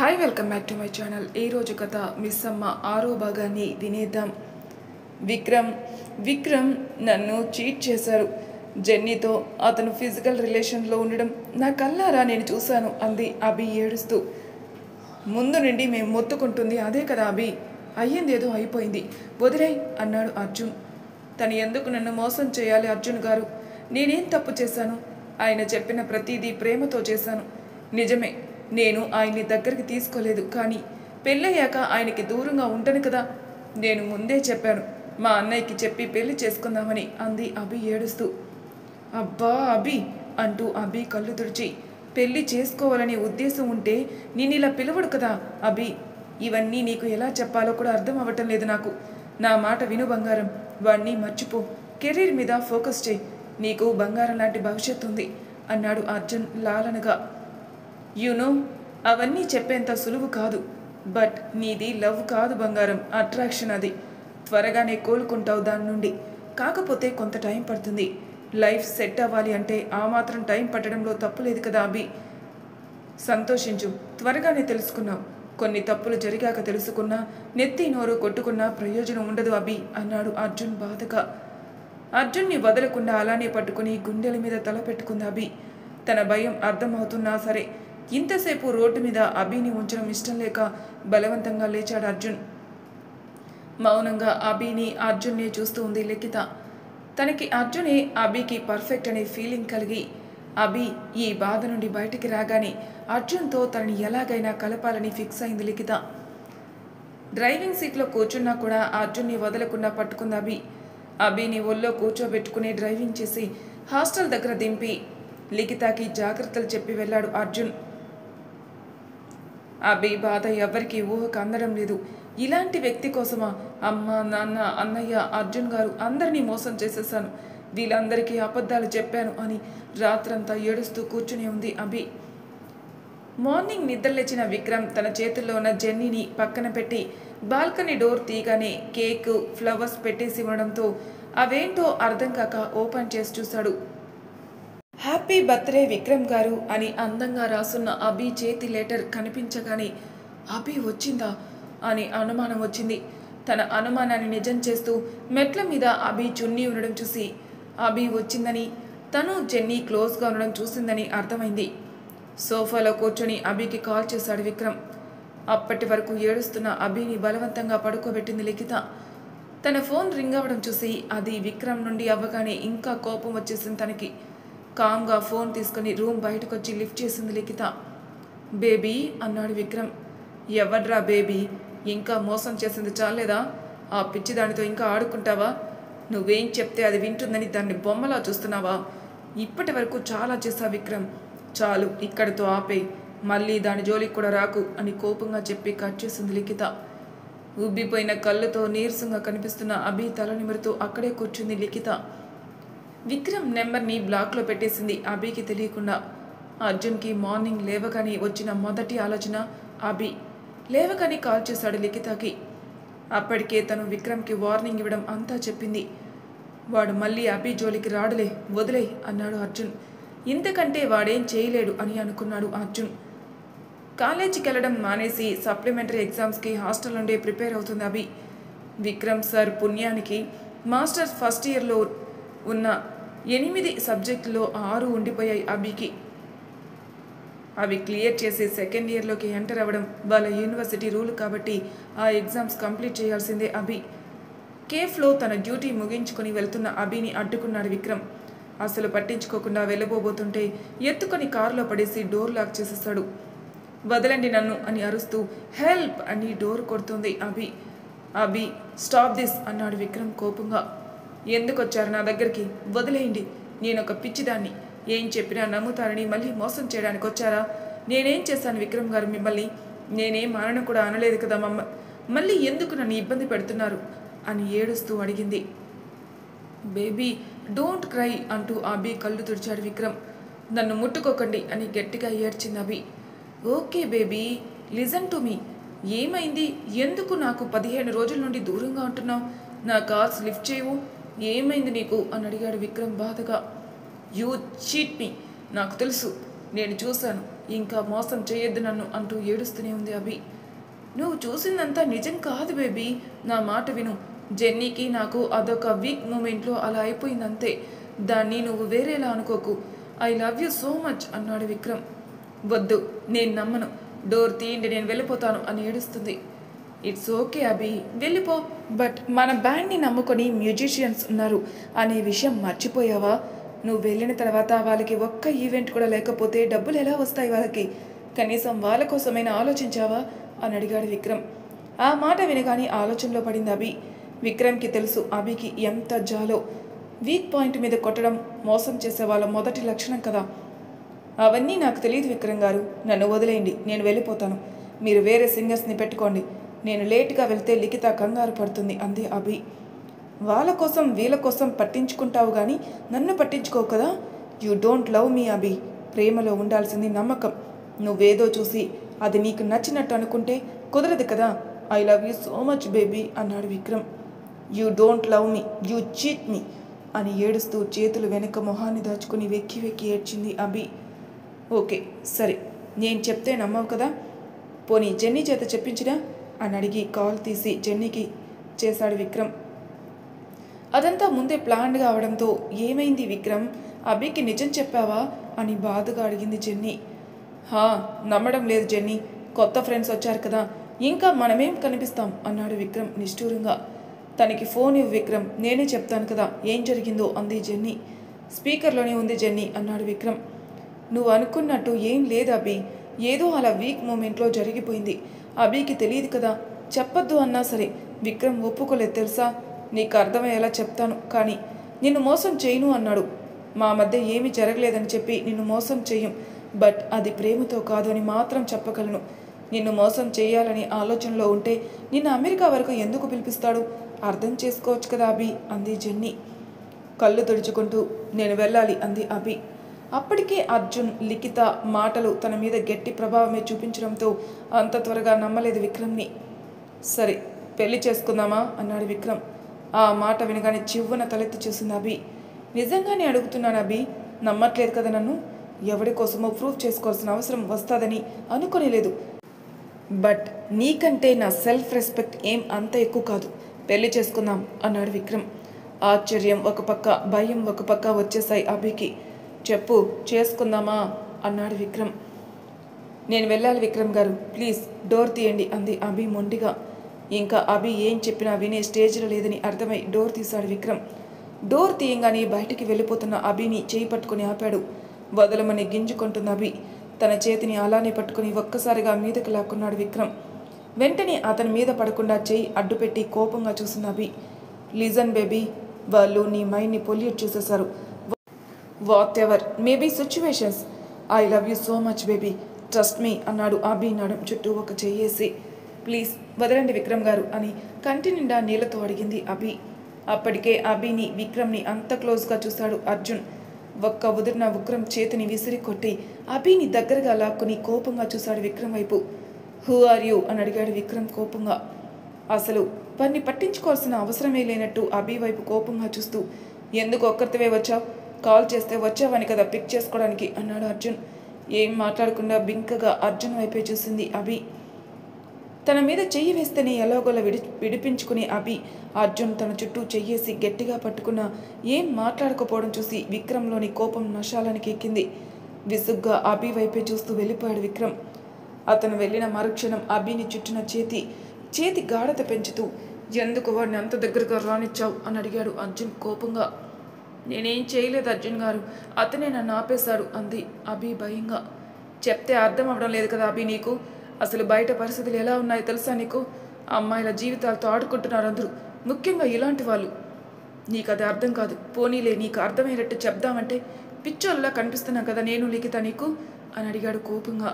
Hi welcome back to my channel. ఈరోజు కథ miss అమ్మ 6వ భాగాన్ని వినేద్దాం. విక్రమ్ నన్ను చీట్ చేశారు. జెన్నీతో అతను ఫిజికల్ రిలేషన్లో ఉండడం నా కళ్ళారా నేను చూశాను అంది అభి ఏడుస్తూ. ముందు నుండి మేము మొత్తుకుంటుంది అదే కదా అభి, అయ్యిందేదో అయిపోయింది, వదిలేయ్ అన్నాడు అర్జున్. తను ఎందుకు నన్ను మోసం చేయాలి అర్జున్ గారు? నేనేం తప్పు చేశాను? ఆయన చెప్పిన ప్రతిదీ ప్రేమతో చేశాను. నిజమే, నేను ఆయన్ని దగ్గరికి తీసుకోలేదు, కానీ పెళ్ళయ్యాక ఆయనకి దూరంగా ఉంటాను కదా. నేను ముందే చెప్పాను మా అన్నయ్యకి చెప్పి పెళ్లి చేసుకుందామని అంది అభి ఏడుస్తూ. అబ్బా అభి అంటూ అభి కళ్ళు తుడిచి, పెళ్లి చేసుకోవాలనే ఉద్దేశం ఉంటే నేను ఇలా పిలవడు కదా అభి. ఇవన్నీ నీకు ఎలా చెప్పాలో కూడా అర్థం అవ్వటం లేదు నాకు. నా మాట విను బంగారం, వాణ్ణి మర్చిపో, కెరీర్ మీద ఫోకస్ చేయి, నీకు బంగారం లాంటి భవిష్యత్తు ఉంది అన్నాడు అర్జున్ లాలనగా. యూనో, అవన్నీ చెప్పేంత సులువు కాదు. బట్ నీది లవ్ కాదు బంగారం, అట్రాక్షన్. అది త్వరగానే కోలుకుంటావు దాని నుండి. కాకపోతే కొంత టైం పడుతుంది. లైఫ్ సెట్ అవ్వాలి అంటే ఆ మాత్రం టైం పట్టడంలో తప్పు లేదు కదా అభి. సంతోషించు, త్వరగానే తెలుసుకున్నావు. కొన్ని తప్పులు జరిగాక తెలుసుకున్నా, నెత్తి నోరు కొట్టుకున్నా ప్రయోజనం ఉండదు అభి అన్నాడు అర్జున్ బాధగా. అర్జున్ని వదలకుండా అలానే పట్టుకుని గుండెల మీద తల పెట్టుకుంది అభి. తన భయం అర్థమవుతున్నా సరే ఇంతసేపు రోడ్డు మీద అభిని ఉంచడం ఇష్టం లేక బలవంతంగా లేచాడు అర్జున్. మౌనంగా అభిని అర్జున్ని చూస్తూ ఉంది లిఖిత. తనకి అర్జునే అభికి పర్ఫెక్ట్ అనే ఫీలింగ్ కలిగి అభి ఈ బాధ నుండి బయటికి రాగానే అర్జున్తో తనని ఎలాగైనా కలపాలని ఫిక్స్ అయింది లిఖిత. డ్రైవింగ్ సీట్లో కూర్చున్నా కూడా అర్జున్ని వదలకుండా పట్టుకుంది అభి. అభిని ఒళ్ళో కూర్చోబెట్టుకుని డ్రైవింగ్ చేసి హాస్టల్ దగ్గర దింపి లిఖితకి జాగ్రత్తలు చెప్పి వెళ్ళాడు అర్జున్. అభి బాధ ఎవరికి ఊహకు అందడం లేదు. ఇలాంటి వ్యక్తి కోసమా అమ్మ, నాన్న, అన్నయ్య, అర్జున్ గారు అందరినీ మోసం చేసేసాను, వీళ్ళందరికీ అబద్ధాలు చెప్పాను అని రాత్రంతా ఏడుస్తూ కూర్చుని ఉంది అభి. మార్నింగ్ నిద్రలేచిన విక్రమ్ తన చేతుల్లో ఉన్న జెన్నీని పక్కన పెట్టి బాల్కనీ డోర్ తీయగానే కేక్, ఫ్లవర్స్ పెట్టేసి ఉండడంతో అవేంటో అర్థం కాక ఓపెన్ చేసి చూశాడు. హ్యాపీ బర్త్డే విక్రమ్ గారు అని అందంగా రాసున్న అభి చేతి లెటర్ కనిపించగానే అభి వచ్చిందా అని అనుమానం వచ్చింది. తన అనుమానాన్ని నిజం చేస్తూ మెట్ల మీద అభి చున్నీ ఉండడం చూసి అభి వచ్చిందని, తను జెన్నీ క్లోజ్గా ఉండడం చూసిందని అర్థమైంది. సోఫాలో కూర్చొని అభికి కాల్ చేశాడు విక్రమ్. అప్పటి వరకు ఏడుస్తున్న అభిని బలవంతంగా పడుకోబెట్టింది లిఖిత. తన ఫోన్ రింగ్ అవ్వడం చూసి అది విక్రమ్ నుండి అవ్వగానే ఇంకా కోపం వచ్చేసింది తనకి. కామ్గా ఫోన్ తీసుకుని రూమ్ బయటకు వచ్చి లిఫ్ట్ చేసింది లిఖిత. బేబీ అన్నాడు విక్రమ్. ఎవడ్రా బేబీ? ఇంకా మోసం చేసింది చాలేదా? ఆ పిచ్చి దానితో ఇంకా ఆడుకుంటావా? నువ్వేం చెప్తే అది వింటుందని దాన్ని బొమ్మలా చూస్తున్నావా? ఇప్పటి వరకు చాలా చేశా విక్రమ్, చాలు, ఇక్కడితో ఆపేయి, మళ్ళీ దాని జోలికి కూడా రాకు అని కోపంగా చెప్పి కట్ చేసింది లిఖిత. ఉబ్బిపోయిన కళ్ళతో నీరసంగా కనిపిస్తున్న అభి తల నిమురుతూ అక్కడే కూర్చుంది లిఖిత. విక్రమ్ నెంబర్ని బ్లాక్లో పెట్టేసింది అభికి తెలియకుండా. అర్జున్కి మార్నింగ్ లేవగానే వచ్చిన మొదటి ఆలోచన అభి. లేవగానే కాల్ చేశాడు లిఖితకి. అప్పటికే తను విక్రమ్కి వార్నింగ్ ఇవ్వడం అంతా చెప్పింది. వాడు మళ్ళీ అభి జోలికి రాడులే, వదిలే అన్నాడు అర్జున్. ఇంతకంటే వాడేం చేయలేడు అని అనుకున్నాడు అర్జున్. కాలేజీకి వెళ్ళడం మానేసి సప్లిమెంటరీ ఎగ్జామ్స్కి హాస్టల్ నుండే ప్రిపేర్ అవుతుంది అభి. విక్రమ్ సార్ పుణ్యానికి మాస్టర్స్ ఫస్ట్ ఇయర్లో ఉన్న 8 సబ్జెక్టులో 6 ఉండిపోయాయి అభికి. అవి క్లియర్ చేసి సెకండ్ ఇయర్లోకి ఎంటర్ అవ్వడం వాళ్ళ యూనివర్సిటీ రూల్ కాబట్టి ఆ ఎగ్జామ్స్ కంప్లీట్ చేయాల్సిందే అభి. కేఫ్లో తన డ్యూటీ ముగించుకొని వెళ్తున్న అభిని అడ్డుకున్నాడు విక్రమ్. అసలు పట్టించుకోకుండా వెళ్ళబోతుంటే ఎత్తుకొని కారులో పడేసి డోర్ లాక్ చేసేస్తాడు. వదలండి నన్ను అని అరుస్తూ హెల్ప్ అని డోర్ కొడుతుంది అభి. అభి స్టాప్ దిస్ అన్నాడు విక్రమ్ కోపంగా. ఎందుకు వచ్చారు నా దగ్గరికి? వదిలేయండి, నేను ఒక పిచ్చిదాన్ని, ఏం చెప్పినా నమ్ముతారని మళ్ళీ మోసం చేయడానికి వచ్చారా? నేనేం చేశాను విక్రమ్ గారు మిమ్మల్ని? నేనేం అనను కూడా అనలేదు కదా మళ్ళీ ఎందుకు నన్ను ఇబ్బంది పెడుతున్నారు అని ఏడుస్తూ అడిగింది. బేబీ డోంట్ క్రై అంటూ అభి కళ్ళు తుడిచాడు విక్రమ్. నన్ను ముట్టుకోకండి అని గట్టిగా ఏడ్చింది అభి. Okay baby, listen to me. ఏమైంది? ఎందుకు నాకు 15 రోజుల నుండి దూరంగా ఉంటున్నావు? నా కాల్స్ లిఫ్ట్ చేయవు, ఏమైంది నీకు అని అడిగాడు విక్రమ్ బాధగా. యూ చీట్ మీ, నాకు తెలుసు, నేను చూశాను, ఇంకా మోసం చేయొద్దు నన్ను అంటూ ఏడుస్తూనే ఉంది అభి. నువ్వు చూసిందంతా నిజం కాదు బేబీ, నా మాట విను. జెన్నీకి నాకు అదొక వీక్ మూమెంట్లో అలా అయిపోయిందంతే. దాన్ని నువ్వు వేరేలా అనుకోకు. I love you so much అన్నాడు విక్రమ్. వద్దు, నేను నమ్మను. డోర్ తీయండి, నేను వెళ్ళిపోతాను అని ఏడుస్తుంది. ఇట్స్ ఓకే అభి, వెళ్ళిపో. బట్ మన బ్యాండ్ని నమ్ముకొని మ్యూజిషియన్స్ ఉన్నారు అనే విషయం మర్చిపోయావా? నువ్వు వెళ్ళిన తర్వాత వాళ్ళకి ఒక్క ఈవెంట్ కూడా లేకపోతే డబ్బులు ఎలా వస్తాయి వాళ్ళకి? కనీసం వాళ్ళ కోసమైనా ఆలోచించావా అని అడిగాడు విక్రమ్. ఆ మాట వినగానే ఆలోచనలో పడింది అభి. విక్రమ్కి తెలుసు అభికి ఎంత జాలో. వీక్ పాయింట్ మీద కొట్టడం మోసం చేసే వాళ్ళ మొదటి లక్షణం కదా. అవన్నీ నాకు తెలియదు విక్రమ్ గారు, నన్ను వదిలేయండి, నేను వెళ్ళిపోతాను. మీరు వేరే సింగర్స్ని పెట్టుకోండి. నేను లేటుగా వెళ్తే లిఖిత కంగారు పడుతుంది అంది అభి. వాళ్ళ కోసం వీళ్ళ కోసం పట్టించుకుంటావు కానీ నన్ను పట్టించుకోవు కదా. యూ డోంట్ లవ్ మీ అభి. ప్రేమలో ఉండాల్సింది నమ్మకం. నువ్వేదో చూసి అది నీకు నచ్చినట్టు అనుకుంటే కుదరదు కదా. I love you so much baby అన్నాడు Vikram. You don't love me, you cheat me అని ఏడుస్తూ చేతులు వెనుక మొహాన్ని దాచుకుని వెక్కి వెక్కి ఏడ్చింది అభి. ఓకే సరే, నేను చెప్తే నమ్మవు కదా. పోనీ జెన్నీ చేత చెప్పించినా అని అడిగి కాల్ తీసి జెన్నీకి చేశాడు విక్రమ్. అదంతా ముందే ప్లాన్డ్గా అవడంతో ఏమైంది విక్రమ్, అభికి నిజం చెప్పావా అని బాధగా అడిగింది జెన్నీ. నమ్మడం లేదు జెన్నీ, కొత్త ఫ్రెండ్స్ వచ్చారు కదా, ఇంకా మనమేం కనిపిస్తాం అన్నాడు విక్రమ్ నిష్ఠూరంగా. తనకి ఫోన్ ఇవ్వు విక్రమ్, నేనే చెప్తాను కదా ఏం జరిగిందో అంది జెన్నీ. స్పీకర్లోనే ఉంది జెన్నీ అన్నాడు విక్రమ్. నువ్వు అనుకున్నట్టు ఏం లేదు అభి, ఏదో అలా వీక్ మూమెంట్లో జరిగిపోయింది. అభికి తెలియదు కదా, చెప్పొద్దు అన్నా సరే విక్రమ్ ఒప్పుకోలేదు తెలుసా. నీకు అర్థమయ్యేలా చెప్తాను, కానీ నిన్ను మోసం చేయను అన్నాడు. మా మధ్య ఏమీ జరగలేదని చెప్పి నిన్ను మోసం చెయ్యం, బట్ అది ప్రేమతో కాదు అని మాత్రం చెప్పగలను. నిన్ను మోసం చేయాలని ఆలోచనలో ఉంటే నిన్ను అమెరికా వరకు ఎందుకు పిలిపిస్తాడు? అర్థం చేసుకోవచ్చు కదా అభి అంది జెన్నీ. కళ్ళు తుడుచుకుంటూ నేను వెళ్ళాలి అంది అభి. అప్పటికే అర్జున్, లిఖిత మాటలు తన మీద గట్టి ప్రభావమే చూపించడంతో అంత త్వరగా నమ్మలేదు విక్రమ్ని. సరే పెళ్లి చేసుకుందామా అన్నాడు విక్రమ్. ఆ మాట వినగానే చివ్వున తలెత్తి చూసింది అభి. నిజంగానే అడుగుతున్నాను అభి, నమ్మట్లేదు కదా నన్ను. ఎవరి కోసమో ప్రూవ్ చేసుకోవాల్సిన అవసరం వస్తుందని అనుకోలేదు. బట్ నీకంటే నా సెల్ఫ్ రెస్పెక్ట్ ఏం అంత ఎక్కువ కాదు. పెళ్లి చేసుకుందాం అన్నాడు విక్రమ్. ఆశ్చర్యం ఒక పక్క, భయం ఒక పక్క వచ్చేసాయి అభికి. చెప్పు, చేసుకుందామా అన్నాడు విక్రమ్. నేను వెళ్ళాలి విక్రమ్ గారు, ప్లీజ్ డోర్ తీయండి అంది అభి మొండిగా. ఇంకా అభి ఏం చెప్పినా వినే స్టేజ్లో లేదని అర్థమై డోర్ తీశాడు విక్రమ్. డోర్ తీయంగానే బయటికి వెళ్ళిపోతున్న అభిని చేయి పట్టుకుని ఆపాడు. వదలమని గింజుకుంటున్న అభి తన చేతిని అలానే పట్టుకుని ఒక్కసారిగా మీదకి లాక్కున్నాడు విక్రమ్. వెంటనే అతని మీద పడకుండా చేయి అడ్డుపెట్టి కోపంగా చూసిన అభి. లిజన్ బేబీ, వాళ్ళు నీ మైండ్ని పొల్యూట్ చేసేశారు. What ever maybe situations, I love you so much baby, trust me అన్నాడు అభి నడుం చుట్టూ ఒక చెయ్యేసి. ప్లీజ్ వదలండి విక్రమ్ గారు అని కంటి నిండా నీళ్లతో అడిగింది అభి. అప్పటికే అభిని, విక్రమ్ని అంత క్లోజ్గా చూశాడు అర్జున్. ఒక్క ఉదిరిన విక్రమ్ చేతిని విసిరి కొట్టి అభిని దగ్గరగా లాక్కుని కోపంగా చూశాడు విక్రమ్ వైపు. హూ ఆర్ యూ అని అడిగాడు విక్రమ్ కోపంగా. అసలు వారిని పట్టించుకోవాల్సిన అవసరమే లేనట్టు అభి వైపు కోపంగా చూస్తూ, ఎందుకు ఒక్కరితోవే వచ్చావు? కాల్ చేస్తే వచ్చావని కదా పిక్ చేసుకోవడానికి అన్నాడు అర్జున్. ఏం మాట్లాడకుండా బింకగా అర్జున్ వైపే చూసింది అభి. తన మీద చెయ్యి వేస్తేనే ఎలాగోలా విడిపించుకునే అభి అర్జున్ తన చుట్టూ చెయ్యేసి గట్టిగా పట్టుకున్నా ఏం మాట్లాడకపోవడం చూసి విక్రమ్లోని కోపం నశాలానికి ఎక్కింది. విసుగ్గా అభి వైపే చూస్తూ వెళ్ళిపోయాడు విక్రమ్. అతను వెళ్ళిన మరుక్షణం అభిని చుట్టిన చేతి గాఢత పెంచుతూ, ఎందుకు వాడిని అంత దగ్గరగా రానిచ్చావు అని అడిగాడు అర్జున్ కోపంగా. నేనేం చేయలేదు అర్జున్ గారు, అతనే నన్ను ఆపేశాడు అంది అభి భయంగా. చెప్తే అర్థం అవడం లేదు కదా అభి నీకు. అసలు బయట పరిస్థితులు ఎలా ఉన్నాయో తెలుసా నీకు? అమ్మాయిల జీవితాలతో ఆడుకుంటున్నారు అందరూ, ముఖ్యంగా ఇలాంటి వాళ్ళు. నీకు అది అర్థం కాదు. పోనీలే, నీకు అర్థమయ్యేటట్టు చెప్దామంటే పిచ్చోళ్ళలా కనిపిస్తున్నాం కదా నేను, లిఖిత నీకు అని అడిగాడు కోపంగా.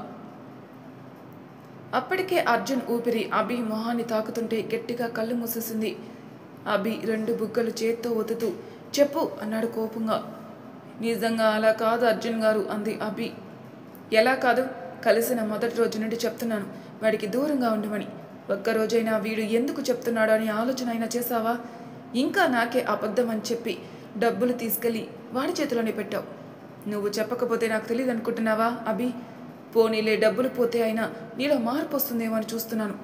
అప్పటికే అర్జున్ ఊపిరి అభి మొహాన్ని తాకుతుంటే గట్టిగా కళ్ళు మూసేసింది. అభి రెండు బుగ్గలు చేత్తో ఒత్తుతూ చెప్పు అన్నాడు కోపంగా. నిజంగా అలా కాదు అర్జున్ గారు అంది అభి. ఎలా కాదు? కలిసిన మొదటి రోజు నుండి చెప్తున్నాను వాడికి దూరంగా ఉండమని. ఒక్కరోజైనా వీడు ఎందుకు చెప్తున్నాడో అని ఆలోచన అయినా చేశావా? ఇంకా నాకే అబద్ధం అని చెప్పి డబ్బులు తీసుకెళ్ళి వాడి చేతిలోనే పెట్టావు. నువ్వు చెప్పకపోతే నాకు తెలియదు అనుకుంటున్నావా అభి? పోనీలే, డబ్బులు పోతే అయినా నీలో మార్పు వస్తుందేమో అని చూస్తున్నాను.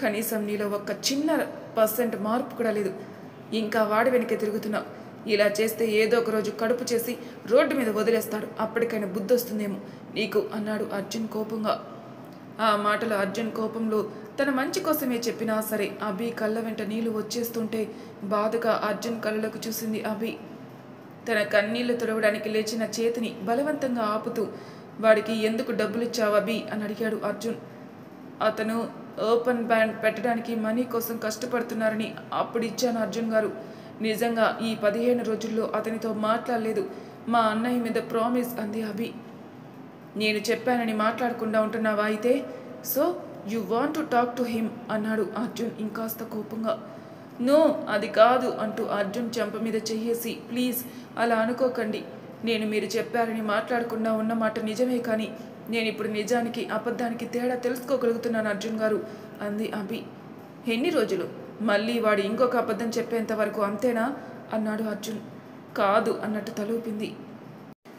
కనీసం నీలో ఒక్క చిన్న % మార్పు కూడా లేదు. ఇంకా వాడి వెనకే తిరుగుతున్నావు. ఇలా చేస్తే ఏదో ఒక రోజు కడుపు చేసి రోడ్డు మీద వదిలేస్తాడు. అప్పటికైనా బుద్ధి వస్తుందేమో నీకు అన్నాడు అర్జున్ కోపంగా. ఆ మాటలు అర్జున్ కోపంలో తన మంచి కోసమే చెప్పినా సరే అభి కళ్ళ వెంట నీళ్లు వచ్చేస్తుంటే బాధగా అర్జున్ కళ్ళలోకి చూసింది అభి. తన కన్నీళ్లు తుడవడానికి లేచిన చేతిని బలవంతంగా ఆపుతూ, వాడికి ఎందుకు డబ్బులు ఇచ్చావు అభి అని అడిగాడు అర్జున్. అతను ఓపెన్ బ్యాండ్ పెట్టడానికి మనీ కోసం కష్టపడుతున్నారని అప్పుడు ఇచ్చాను అర్జున్ గారు. నిజంగా ఈ 15 రోజుల్లో అతనితో మాట్లాడలేదు. మా అన్నయ్య మీద ప్రామిస్ అంది అభి. నేను చెప్పానని మాట్లాడకుండా ఉంటున్నావా అయితే? So you want to talk to him అన్నాడు అర్జున్ ఇంకాస్త కోపంగా. నో, అది కాదు అంటూ అర్జున్ చెంప మీద చెయ్యేసి, ప్లీజ్ అలా అనుకోకండి. నేను మీరు చెప్పారని మాట్లాడకుండా ఉన్నమాట నిజమే, కానీ నేను ఇప్పుడు నిజానికి అబద్ధానికి తేడా తెలుసుకోగలుగుతున్నాను అర్జున్ గారు అంది అభి. ఎన్ని రోజులు? మళ్ళీ వాడు ఇంకొక అబద్ధం చెప్పేంత వరకు అంతేనా అన్నాడు అర్జున్. కాదు అన్నట్టు తలూపింది.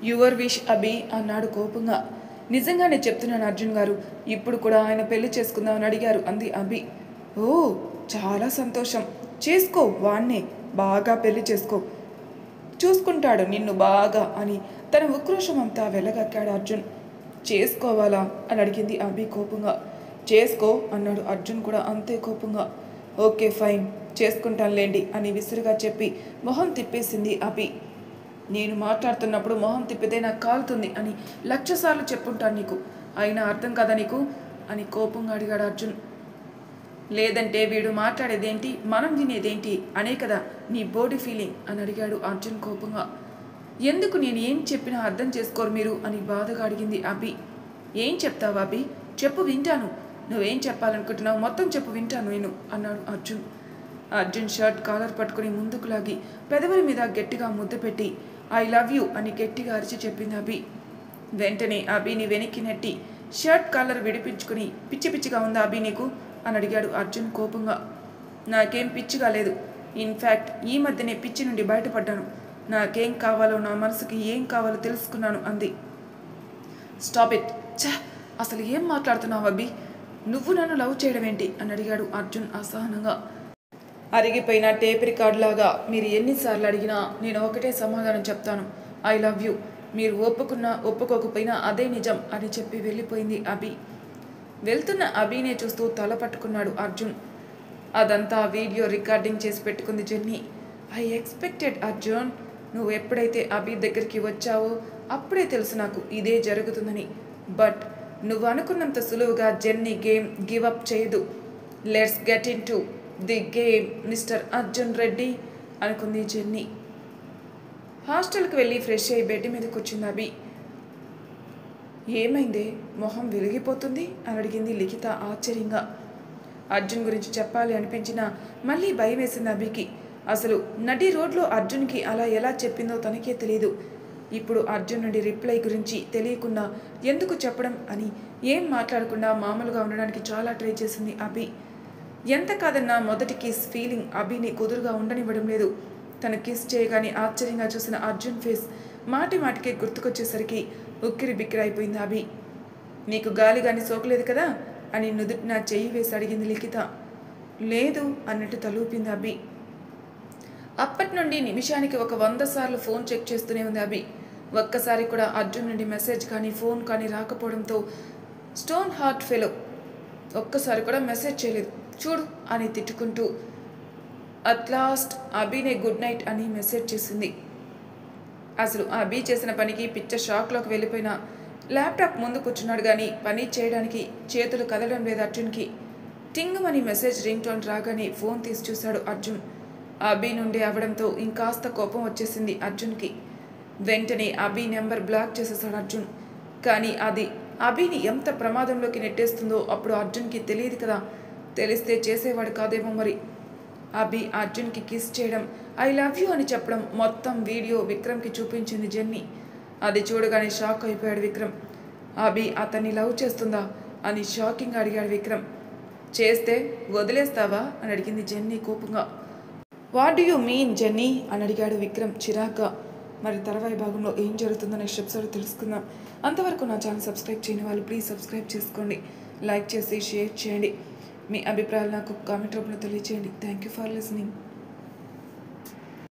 యువర్ విష్ అభి అన్నాడు కోపంగా. నిజంగానే చెప్తున్నాను అర్జున్ గారు, ఇప్పుడు కూడా ఆయన పెళ్లి చేసుకుందామని అడిగారు అంది అభి. ఓ, చాలా సంతోషం. చేసుకో, వాణ్ణే బాగా పెళ్లి చేసుకో, చూసుకుంటాడు నిన్ను బాగా అని తన ఉక్రోషం అంతా వెలగక్కాడు అర్జున్. చేసుకోవాలా అని అడిగింది అభి కోపంగా. చేసుకో అన్నాడు అర్జున్ కూడా అంతే కోపంగా. ఓకే ఫైన్, చేసుకుంటానులేండి అని విసురుగా చెప్పి మొహం తిప్పేసింది అభి. నేను మాట్లాడుతున్నప్పుడు మొహం తిప్పితే నాకు కాలుతుంది అని 1,00,000 సార్లు చెప్పుంటాను నీకు, అయినా అర్థం కదా నీకు అని కోపంగా అడిగాడు అర్జున్. లేదంటే వీడు మాట్లాడేదేంటి, మనం వినేదేంటి అనే కదా నీ బాడీ ఫీలింగ్ అని అడిగాడు అర్జున్ కోపంగా. ఎందుకు నేను ఏం చెప్పినా అర్థం చేసుకోరు మీరు అని బాధగా అడిగింది అభి. ఏం చెప్తావు అభి? చెప్పు, వింటాను. నువ్వేం చెప్పాలనుకుంటున్నావు మొత్తం చెప్పు, వింటాను నేను అన్నాడు అర్జున్. అర్జున్ షర్ట్ కాలర్ పట్టుకుని ముందుకు లాగి పెదవుల మీద గట్టిగా ముద్దు పెట్టి ఐ లవ్ యూ అని గట్టిగా అరిచి చెప్పింది అభి. వెంటనే అభిని వెనక్కి నెట్టి షర్ట్ కాలర్ విడిపించుకుని, పిచ్చి పిచ్చిగా ఉందా అభి నీకు అని అడిగాడు అర్జున్ కోపంగా. నాకేం పిచ్చిగా లేదు. ఇన్ఫ్యాక్ట్ ఈ మధ్యనే పిచ్చి నుండి బయటపడ్డాను. నాకేం కావాలో, నా మనసుకి ఏం కావాలో తెలుసుకున్నాను అంది. Stop it. ఛా, అసలు ఏం మాట్లాడుతున్నావు అభి? నువ్వు నన్ను లవ్ చేయడం ఏంటి అని అడిగాడు అర్జున్ అసహనంగా. అరిగిపోయిన టేప్ రికార్డ్ లాగా మీరు ఎన్నిసార్లు అడిగినా నేను ఒకటే సమాధానం చెప్తాను, ఐ లవ్ యూ. మీరు ఒప్పుకున్నా ఒప్పుకోకపోయినా అదే నిజం అని చెప్పి వెళ్ళిపోయింది అభి. వెళ్తున్న అభినే చూస్తూ తల పట్టుకున్నాడు అర్జున్. అదంతా వీడియో రికార్డింగ్ చేసి పెట్టుకుంది జెన్నీ. ఐ ఎక్స్పెక్టెడ్ అర్జున్, నువ్వు ఎప్పుడైతే అభి దగ్గరికి వచ్చావో అప్పుడే తెలుసు నాకు ఇదే జరుగుతుందని. బట్ నువ్వు అనుకున్నంత సులువుగా జెన్నీ గేమ్ గివ్ అప్ చేయదు. Let's get in to the game mister Arjun Reddy అనుకుంది జెన్నీ. హాస్టల్కి వెళ్ళి ఫ్రెష్ అయ్యి బెడ్ మీద కూర్చుంది అభి. ఏమైందే, మొహం వెలిగిపోతుంది అని అడిగింది లిఖిత ఆశ్చర్యంగా. అర్జున్ గురించి చెప్పాలి అనిపించినా మళ్ళీ భయం వేసింది అభికి. అసలు నడి రోడ్లో అర్జున్కి అలా ఎలా చెప్పిందో తనకే తెలియదు. ఇప్పుడు అర్జున్ నుండి రిప్లై గురించి తెలియకుండా ఎందుకు చెప్పడం అని ఏం మాట్లాడకుండా మామూలుగా ఉండడానికి చాలా ట్రై చేసింది అభి. ఎంత కాదన్నా మొదటి కిస్ ఫీలింగ్ అభిని కుదురుగా ఉండనివ్వడం లేదు. తన కిస్ చేయగానే ఆశ్చర్యంగా చూసిన అర్జున్ ఫేస్ మాటి మాటికే గుర్తుకొచ్చేసరికి ఉక్కిరి బిక్కిరి అయిపోయింది అభి. నీకు గాలి గాని సోకలేదు కదా అని నుదుటిన చెయ్యి వేసి అడిగింది లిఖిత. లేదు అన్నట్టు తలూపింది అభి. అప్పటి నుండి నిమిషానికి 100 సార్లు ఫోన్ చెక్ చేస్తూనే ఉంది అభి. ఒక్కసారి కూడా అర్జున్ నుండి మెసేజ్ కానీ ఫోన్ కానీ రాకపోవడంతో స్టోన్ హార్ట్ ఫెలో, ఒక్కసారి కూడా మెసేజ్ చేయలేదు చూడు అని తిట్టుకుంటూ అట్ లాస్ట్ అభినే గుడ్ నైట్ అని మెసేజ్ చేసింది. అసలు అభి చేసిన పనికి పిచ్చ షాక్లోకి వెళ్ళిపోయిన ల్యాప్టాప్ ముందు కూర్చున్నాడు కానీ పని చేయడానికి చేతులు కదలడం లేదు అర్జున్కి. టింగుమని మెసేజ్ రింగ్ టోన్ రాగానే ఫోన్ తీసి చూశాడు అర్జున్. అభి నుండి అవడంతో ఇంకాస్త కోపం వచ్చేసింది అర్జున్కి. వెంటనే అభి నెంబర్ బ్లాక్ చేసేసాడు అర్జున్. కానీ అది అభిని ఎంత ప్రమాదంలోకి నెట్టేస్తుందో అప్పుడు అర్జున్కి తెలియదు కదా. తెలిస్తే చేసేవాడు కాదేమో మరి. అభి అర్జున్కి కిస్ చేయడం, ఐ లవ్ యూ అని చెప్పడం మొత్తం వీడియో విక్రమ్కి చూపించింది జెన్నీ. అది చూడగానే షాక్ అయిపోయాడు విక్రమ్. అభి అతన్ని లవ్ చేస్తుందా అని షాకింగ్గా అడిగాడు విక్రమ్. చేస్తే వదిలేస్తావా అని అడిగింది జెన్నీ కోపంగా. What do you mean jenny అని అడిగాడు విక్రమ్ చిరాగ్గా. మరి తర్వాయి భాగంలో ఏం జరుగుతుందో నెక్స్ట్ ఎపిసోడ్ తెలుసుకుందాం. అంతవరకు నా ఛానల్ సబ్స్క్రైబ్ చేయని వాళ్ళు ప్లీజ్ సబ్స్క్రైబ్ చేసుకోండి, లైక్ చేసి షేర్ చేయండి. మీ అభిప్రాయాలు నాకు కామెంట్ రూపంలో తెలియజేయండి. Thank you for listening.